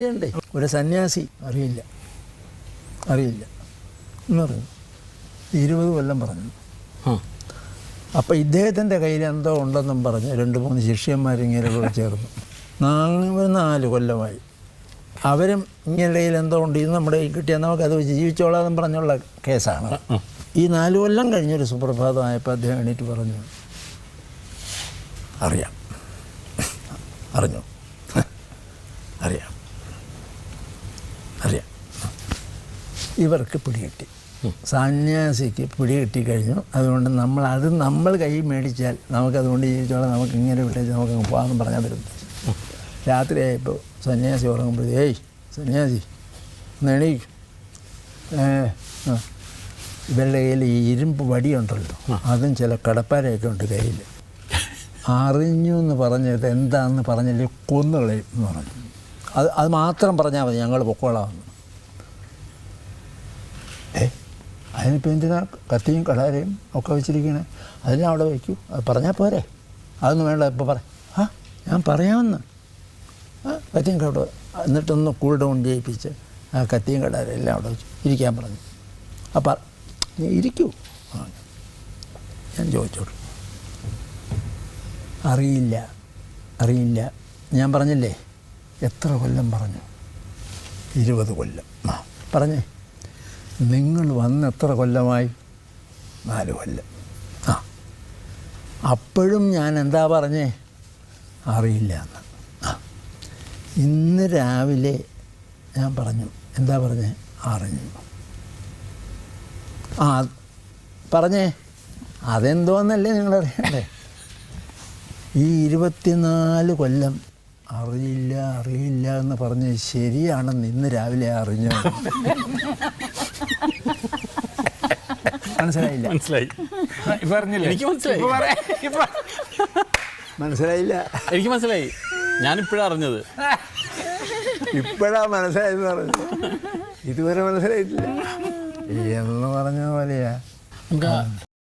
ഒരു സന്യാസി അറിയില്ല എന്ന് പറഞ്ഞു. 20 കൊല്ലം പറഞ്ഞു. അപ്പം ഇദ്ദേഹത്തിൻ്റെ കയ്യിൽ എന്തോ ഉണ്ടെന്നും പറഞ്ഞ് 2-3 ശിഷ്യന്മാരിങ്ങനെ കൂടെ ചേർന്നു. 4 കൊല്ലമായി അവരും ഇങ്ങനെ കയ്യിൽ എന്തോ ഉണ്ട്, ഇത് നമ്മുടെ കയ്യിൽ കിട്ടിയാൽ നമുക്കത് വെച്ച് ജീവിച്ചോളാമെന്നും പറഞ്ഞുള്ള കേസാണ്. ഈ 4 കൊല്ലം കഴിഞ്ഞൊരു സുപ്രഭാതമായപ്പോൾ അദ്ദേഹം എണീറ്റ് പറഞ്ഞു, അറിഞ്ഞു ഇവർക്ക് പിടികിട്ടി, സന്യാസിക്ക് പിടികിട്ടി കഴിഞ്ഞു. അതുകൊണ്ട് നമ്മൾ കൈ മേടിച്ചാൽ നമുക്കതുകൊണ്ട് ജീവിച്ചോളാം, നമുക്ക് ഇങ്ങനെ വിട്ടേച്ച് നമുക്ക് പോകാമെന്ന് പറഞ്ഞാൽ വരുന്നത്. രാത്രിയായപ്പോൾ സന്യാസി ഉറങ്ങുമ്പോഴേ, സന്യാസി ഒന്ന് എണീക്കും. ഇവരുടെ കയ്യിൽ ഈ ഇരുമ്പ് വടിയുണ്ടല്ലോ, അതും ചില കടപ്പാരയൊക്കെ ഉണ്ട് കയ്യിൽ. അറിഞ്ഞു എന്ന് പറഞ്ഞത് എന്താണെന്ന് പറഞ്ഞാൽ കൊന്നുകളയും എന്ന് പറഞ്ഞു. അത് മാത്രം പറഞ്ഞാൽ മതി, ഞങ്ങൾ പൊക്കോളാമെന്ന്. അതിനിപ്പോൾ എന്തിനാ കത്തിയും കടാരയും ഒക്കെ വെച്ചിരിക്കണേ? അതിനെ അവിടെ വയ്ക്കൂ, അത് പറഞ്ഞാൽ പോരെ? അതൊന്നും വേണ്ട, ഇപ്പോൾ ഞാൻ പറയാമെന്ന്. കത്തിയും കട എന്നിട്ടൊന്ന് കൂൾ ഡൗൺ ചെയ്യിപ്പിച്ച് ആ കത്തിയും കടാരയും എല്ലാം അവിടെ വെച്ചു ഇരിക്കാൻ പറഞ്ഞു. അപ്പം നീ ഇരിക്കൂ. ഞാൻ ചോദിച്ചോളൂ. അറിയില്ല. ഞാൻ പറഞ്ഞില്ലേ എത്ര കൊല്ലം പറഞ്ഞു? 20 കൊല്ലം. പറഞ്ഞേ, നിങ്ങൾ വന്ന് എത്ര കൊല്ലമായി? 4 കൊല്ലം. അപ്പോഴും ഞാൻ എന്താ പറഞ്ഞേ? അറിയില്ല എന്ന്. ഇന്ന് രാവിലെ ഞാൻ പറഞ്ഞു, എന്താ പറഞ്ഞേ? അറിഞ്ഞു. പറഞ്ഞേ, അതെന്തോന്നല്ലേ നിങ്ങളറിയണ്ടേ? ഈ 24 കൊല്ലം അറിയില്ല എന്ന് പറഞ്ഞ് ശരിയാണെന്ന് ഇന്ന് രാവിലെ അറിഞ്ഞു. മനസ്സിലായില്ല? എനിക്ക് മനസ്സിലായി. ഞാനിപ്പോഴാണ് അറിഞ്ഞത്. ഇപ്പോഴാ മനസ്സിലായെന്ന് പറഞ്ഞു. ഇതുവരെ മനസ്സിലായിട്ടില്ല എന്ന് പറഞ്ഞ പോലെയാ.